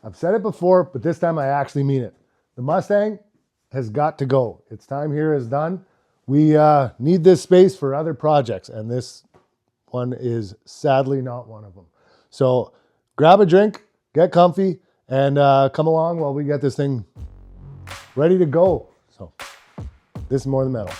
I've said it before, but this time I actually mean it. The Mustang has got to go. Its time here is done. We need this space for other projects, and this one is sadly not one of them. So grab a drink, get comfy, and come along while we get this thing ready to go. So this is More Than Metal.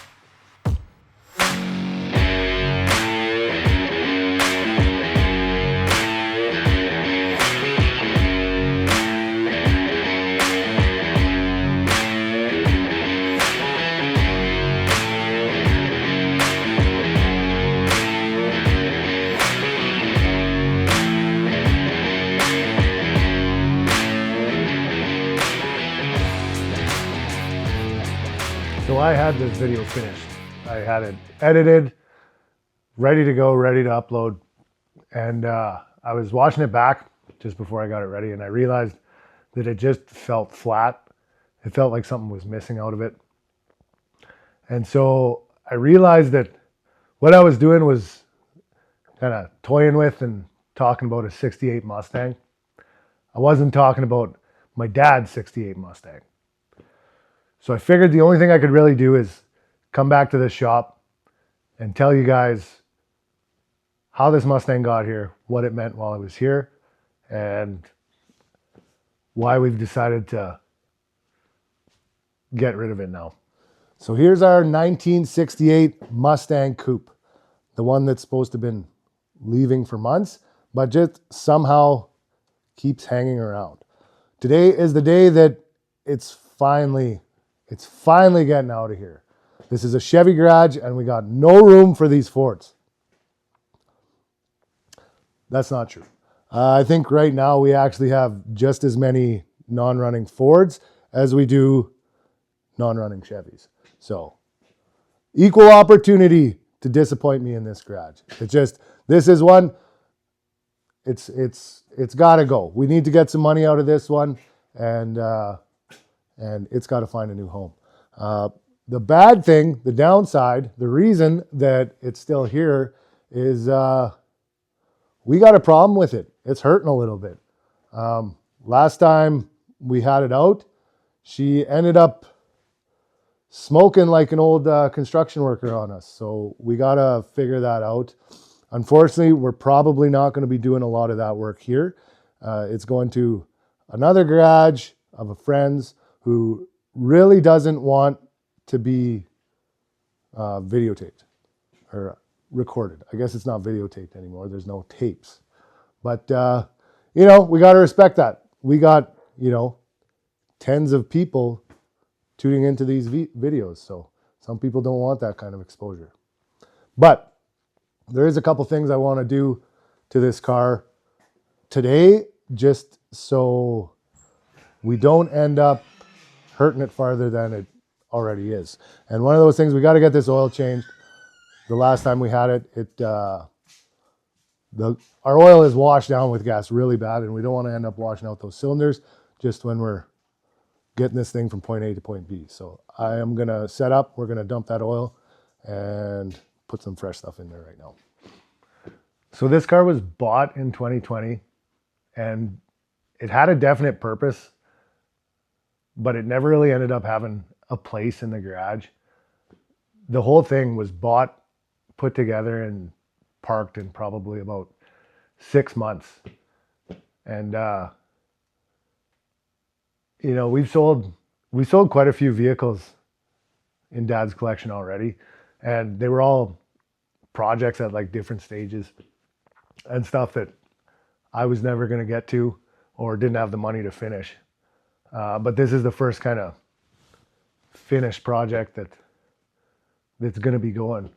So I had this video finished. I had it edited, ready to go, ready to upload. And I was watching it back just before I got it ready, and I realized that it just felt flat. It felt like something was missing out of it. And so I realized that what I was doing was kind of toying with and talking about a 68 Mustang. I wasn't talking about my dad's 68 Mustang. So I figured the only thing I could really do is come back to this shop and tell you guys how this Mustang got here, what it meant while it was here, and why we've decided to get rid of it now. So here's our 1968 Mustang Coupe, the one that's supposed to have been leaving for months, but just somehow keeps hanging around. Today is the day that it's finally getting out of here. This is a Chevy garage, and we got no room for these Fords. That's not true. I think right now we actually have just as many non-running Fords as we do non-running Chevys. So equal opportunity to disappoint me in this garage. It's just, this is one, it's got to go. We need to get some money out of this one, and it's got to find a new home. The bad thing, the downside, the reason that it's still here is we got a problem with it. It's hurting a little bit. Last time we had it out, she ended up smoking like an old construction worker on us. So we got to figure that out. Unfortunately, we're probably not going to be doing a lot of that work here. It's going to another garage of a friend's who really doesn't want to be videotaped or recorded. I guess it's not videotaped anymore. There's no tapes. But, we got to respect that. We got, tens of people tuning into these videos. So some people don't want that kind of exposure. But there is a couple things I want to do to this car today, just so we don't end up hurting it farther than it already is. And one of those things, we got to get this oil changed. The last time we had it, our oil is washed down with gas really bad, and we don't want to end up washing out those cylinders just when we're getting this thing from point A to point B. So I am going to set up, we're going to dump that oil and put some fresh stuff in there right now. So this car was bought in 2020, and it had a definite purpose, but it never really ended up having a place in the garage. The whole thing was bought, put together, and parked in probably about 6 months. And, we sold quite a few vehicles in Dad's collection already, and they were all projects at like different stages and stuff that I was never going to get to or didn't have the money to finish. But this is the first kind of finished project that's going to be going.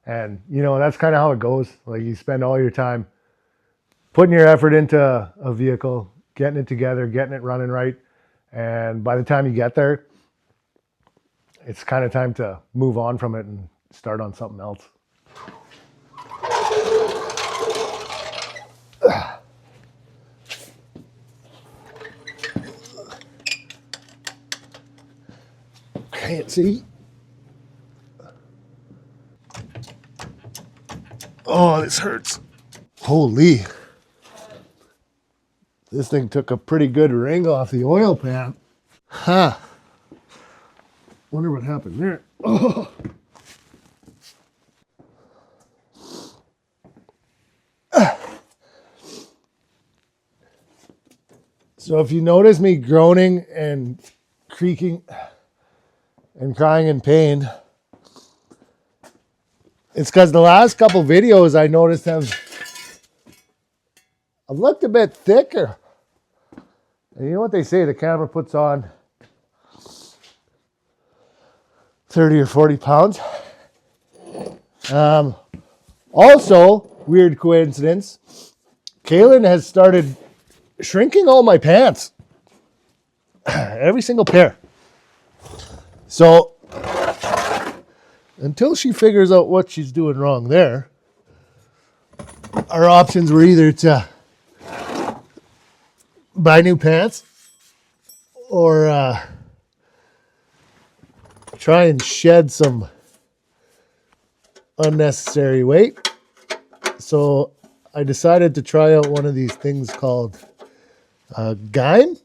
And, that's kind of how it goes. Like, you spend all your time putting your effort into a vehicle, getting it together, getting it running right. And by the time you get there, it's kind of time to move on from it and start on something else. Can't see. Oh, this hurts. Holy. This thing took a pretty good ring off the oil pan. Huh. Wonder what happened there. Oh. So if you notice me groaning and creaking and crying in pain, it's because the last couple videos I noticed have looked a bit thicker. And you know what they say, the camera puts on 30 or 40 pounds. Also, weird coincidence, Kaylin has started shrinking all my pants. Every single pair. So, until she figures out what she's doing wrong there, our options were either to buy new pants or try and shed some unnecessary weight. So I decided to try out one of these things called Gym.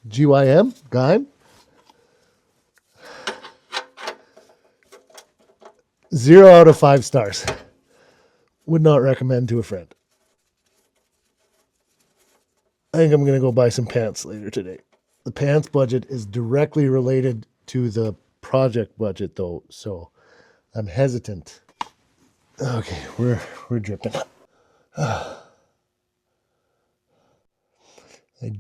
G-Y-M, Gym. 0 out of 5 stars. Would not recommend to a friend. I think I'm going to go buy some pants later today. The pants budget is directly related to the project budget though, so I'm hesitant. Okay, we're dripping. I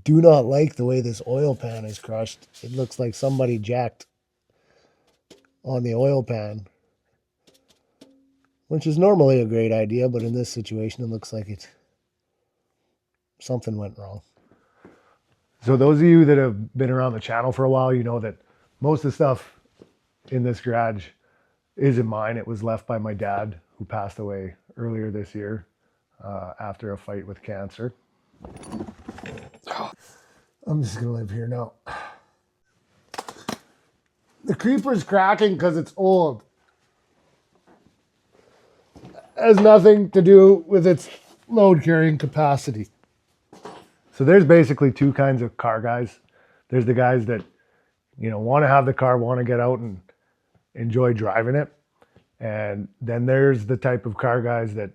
do not like the way this oil pan is crushed. It looks like somebody jacked on the oil pan, which is normally a great idea, but in this situation, it looks like something went wrong. So those of you that have been around the channel for a while, you know that most of the stuff in this garage isn't mine. It was left by my dad, who passed away earlier this year after a fight with cancer. I'm just gonna live here now. The creeper's cracking because it's old. Has nothing to do with its load carrying capacity. So there's basically two kinds of car guys. There's the guys that, you know, want to have the car, want to get out and enjoy driving it. And then there's the type of car guys that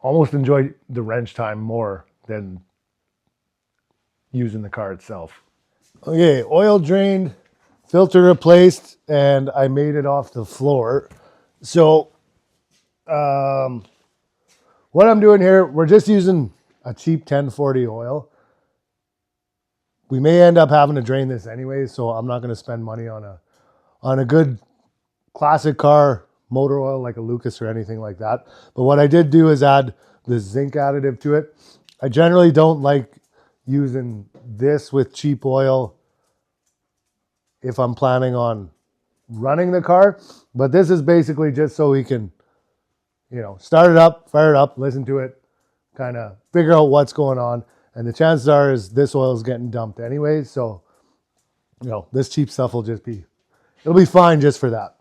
almost enjoy the wrench time more than using the car itself. Okay, oil drained, filter replaced, and I made it off the floor. So what I'm doing here, we're just using a cheap 1040 oil. We may end up having to drain this anyway, so I'm not going to spend money on a good classic car motor oil like a Lucas or anything like that. But what I did do is add the zinc additive to it. I generally don't like using this with cheap oil if I'm planning on running the car, but this is basically just so we can, you know, start it up, fire it up, listen to it, kind of figure out what's going on. And the chances are is this oil is getting dumped anyways, so, you know, this cheap stuff will just be, it'll be fine just for that.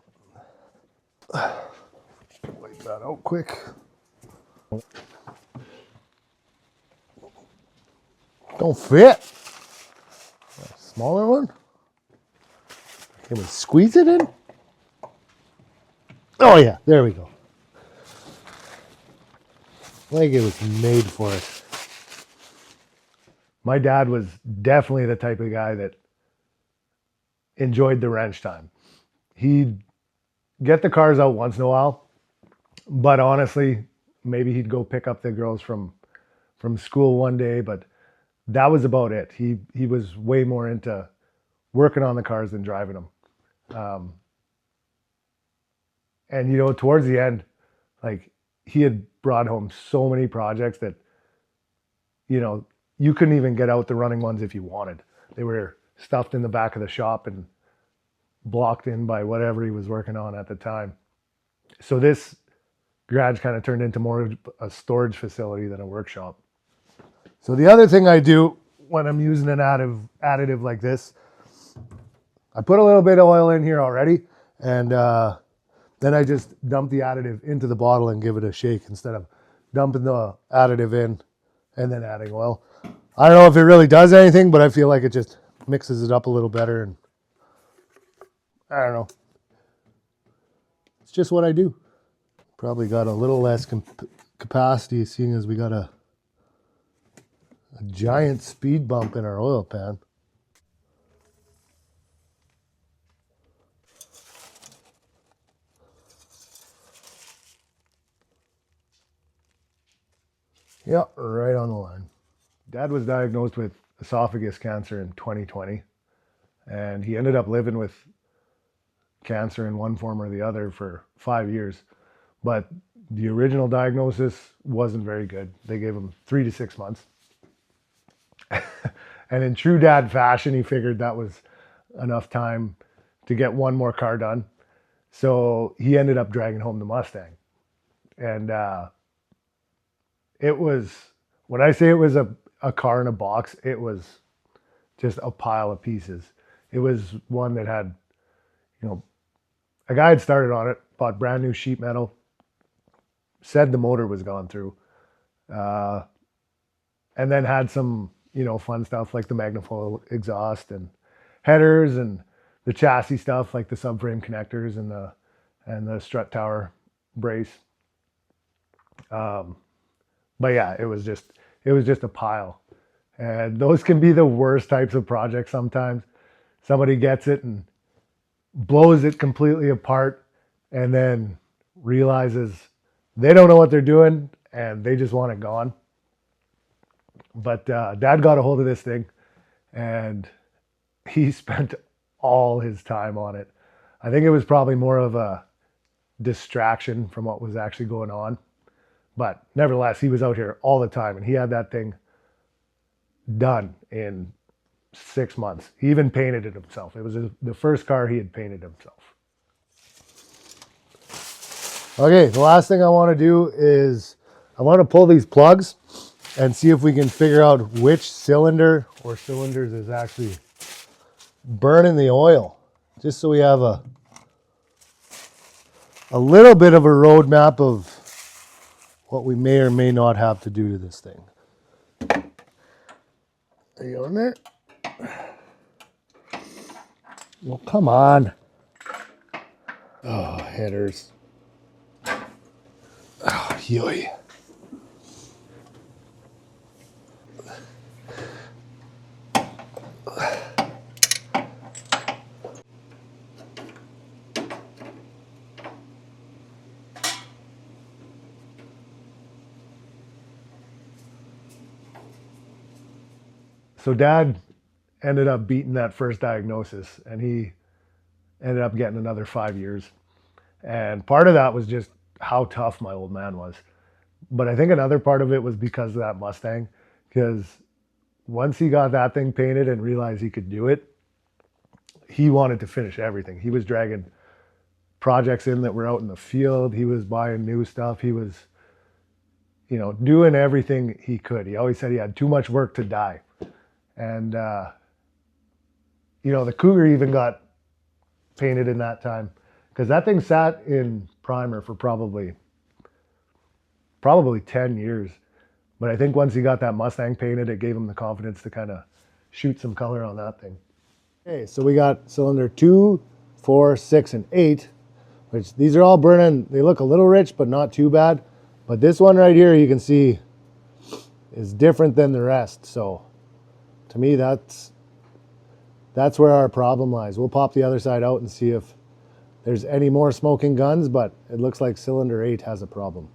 Wipe that out quick. Don't fit. A smaller one? Can we squeeze it in? Oh yeah, there we go. Like it was made for it. My dad was definitely the type of guy that enjoyed the wrench time. He'd get the cars out once in a while, but honestly, maybe he'd go pick up the girls from school one day, but that was about it. He was way more into working on the cars than driving them. And you know, towards the end, like he had brought home so many projects that, you know, you couldn't even get out the running ones if you wanted. They were stuffed in the back of the shop and blocked in by whatever he was working on at the time. So this garage kind of turned into more of a storage facility than a workshop. So the other thing I do when I'm using an additive like this, I put a little bit of oil in here already, and then I just dump the additive into the bottle and give it a shake instead of dumping the additive in and then adding oil. I don't know if it really does anything, but I feel like it just mixes it up a little better, and I don't know. It's just what I do. Probably got a little less capacity, seeing as we got a giant speed bump in our oil pan. Yeah, right on the line. Dad was diagnosed with esophagus cancer in 2020, and he ended up living with cancer in one form or the other for 5 years. But the original diagnosis wasn't very good. They gave him 3 to 6 months. And in true dad fashion, he figured that was enough time to get one more car done. So he ended up dragging home the Mustang. And it was, when I say it was a car in a box, it was just a pile of pieces. It was one that had, you know, a guy had started on it, bought brand new sheet metal, said the motor was gone through, and then had some, fun stuff like the magnifoil exhaust and headers and the chassis stuff like the subframe connectors and the strut tower brace. But yeah, it was just a pile, and those can be the worst types of projects sometimes. Somebody gets it and blows it completely apart, and then realizes they don't know what they're doing and they just want it gone. But Dad got a hold of this thing, and he spent all his time on it. I think it was probably more of a distraction from what was actually going on. But nevertheless, he was out here all the time, and he had that thing done in 6 months. He even painted it himself. It was the first car he had painted himself. Okay, the last thing I want to do is I want to pull these plugs and see if we can figure out which cylinder or cylinders is actually burning the oil, just so we have a little bit of a roadmap of what we may or may not have to do to this thing. Are you on there? Well, come on. Oh, headers. Oh, yoy. So Dad ended up beating that first diagnosis, and he ended up getting another 5 years. And part of that was just how tough my old man was. But I think another part of it was because of that Mustang, because once he got that thing painted and realized he could do it, he wanted to finish everything. He was dragging projects in that were out in the field. He was buying new stuff. He was, doing everything he could. He always said he had too much work to die. And, the Cougar even got painted in that time, because that thing sat in primer for probably 10 years. But I think once he got that Mustang painted, it gave him the confidence to kind of shoot some color on that thing. Okay, so we got cylinder 2, 4, 6, and 8, which these are all burning. They look a little rich, but not too bad. But this one right here, you can see, is different than the rest. So to me, that's where our problem lies. We'll pop the other side out and see if there's any more smoking guns, but it looks like cylinder 8 has a problem.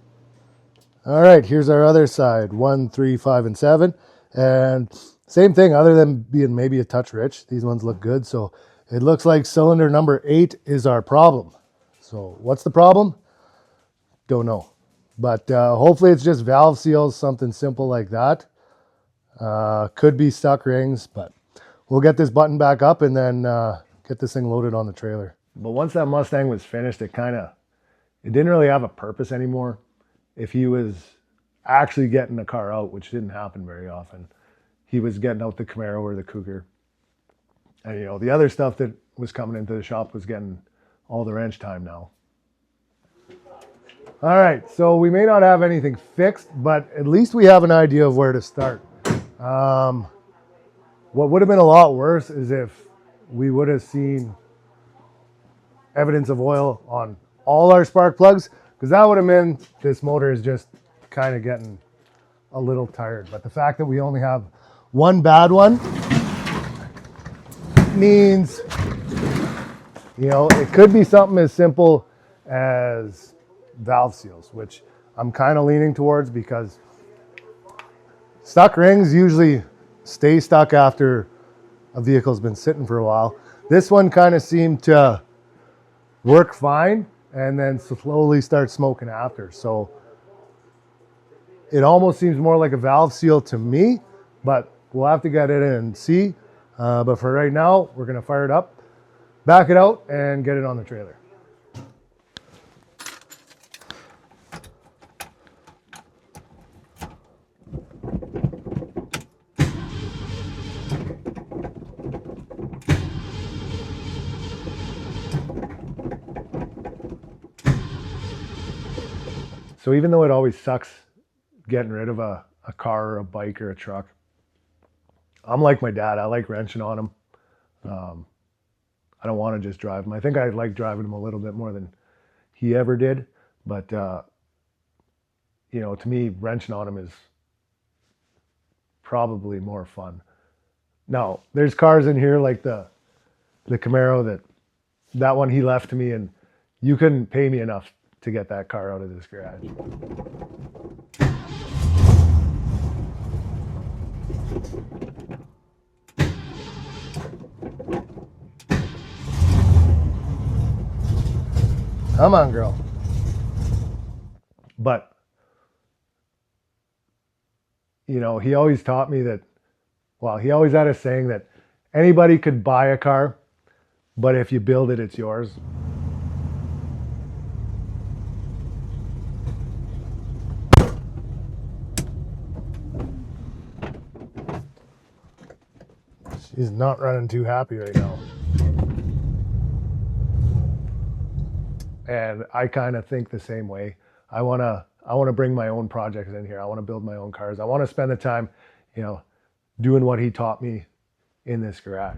All right, here's our other side, 1, 3, 5, and 7. And same thing, other than being maybe a touch rich. These ones look good. So it looks like cylinder number 8 is our problem. So what's the problem? Don't know. But hopefully it's just valve seals, something simple like that. Could be stuck rings, but we'll get this button back up and then get this thing loaded on the trailer. But once that Mustang was finished, it didn't really have a purpose anymore. If he was actually getting the car out, which didn't happen very often, he was getting out the Camaro or the Cougar. And the other stuff that was coming into the shop was getting all the wrench time now. All right, so we may not have anything fixed, but at least we have an idea of where to start. What would have been a lot worse is if we would have seen evidence of oil on all our spark plugs, because that would have meant this motor is just kind of getting a little tired. But the fact that we only have one bad one means, it could be something as simple as valve seals, which I'm kind of leaning towards, because stuck rings usually stay stuck after a vehicle's been sitting for a while. This one kind of seemed to work fine and then slowly start smoking after. So it almost seems more like a valve seal to me, but we'll have to get it in and see. But for right now, we're going to fire it up, back it out, and get it on the trailer. So even though it always sucks getting rid of a car or a bike or a truck, I'm like my dad. I like wrenching on them. I don't want to just drive them. I think I like driving them a little bit more than he ever did. But, to me, wrenching on them is probably more fun. Now, there's cars in here like the Camaro that one he left to me, and you couldn't pay me enough to get that car out of this garage. Come on, girl. But, he always taught me that, he always had a saying that anybody could buy a car, but if you build it, it's yours. She's not running too happy right now. And I kind of think the same way. I want to bring my own projects in here. I want to build my own cars. I want to spend the time, doing what he taught me in this garage.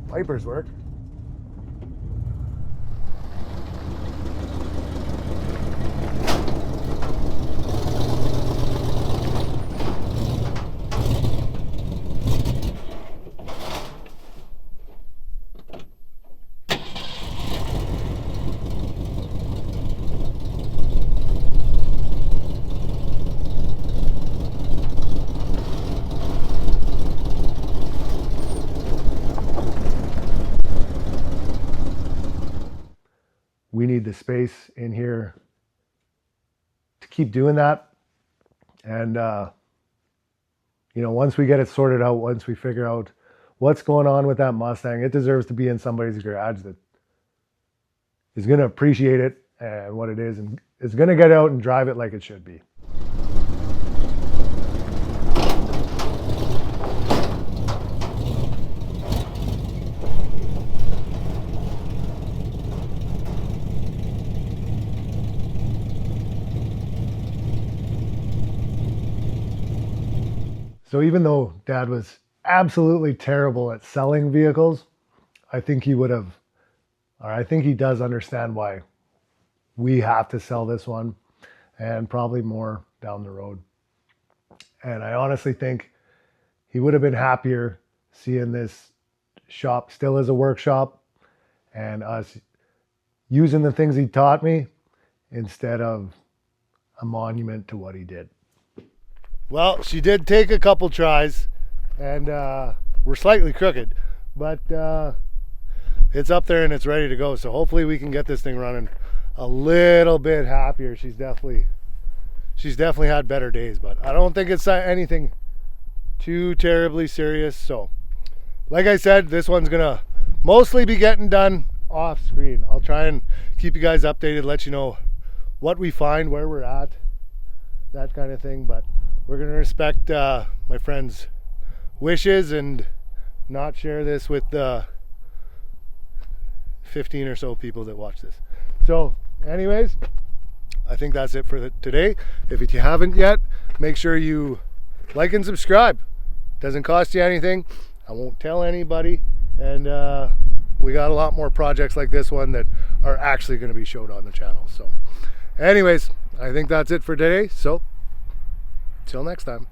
Wipers work. We need the space in here to keep doing that. And, once we get it sorted out, once we figure out what's going on with that Mustang, it deserves to be in somebody's garage that is going to appreciate it and what it is, and is going to get out and drive it like it should be. So even though Dad was absolutely terrible at selling vehicles, I think he would have, or I think he does understand why we have to sell this one, and probably more down the road. And I honestly think he would have been happier seeing this shop still as a workshop and us using the things he taught me instead of a monument to what he did. Well, she did take a couple tries, and we're slightly crooked, but it's up there and it's ready to go. So hopefully we can get this thing running a little bit happier. She's definitely had better days, but I don't think it's anything too terribly serious. So like I said, this one's gonna mostly be getting done off screen. I'll try and keep you guys updated, let you know what we find, where we're at, that kind of thing. But we're going to respect my friend's wishes and not share this with the 15 or so people that watch this. So anyways, I think that's it for today. If you haven't yet, make sure you like and subscribe. Doesn't cost you anything. I won't tell anybody. And we got a lot more projects like this one that are actually going to be showed on the channel. So anyways, I think that's it for today. So till next time.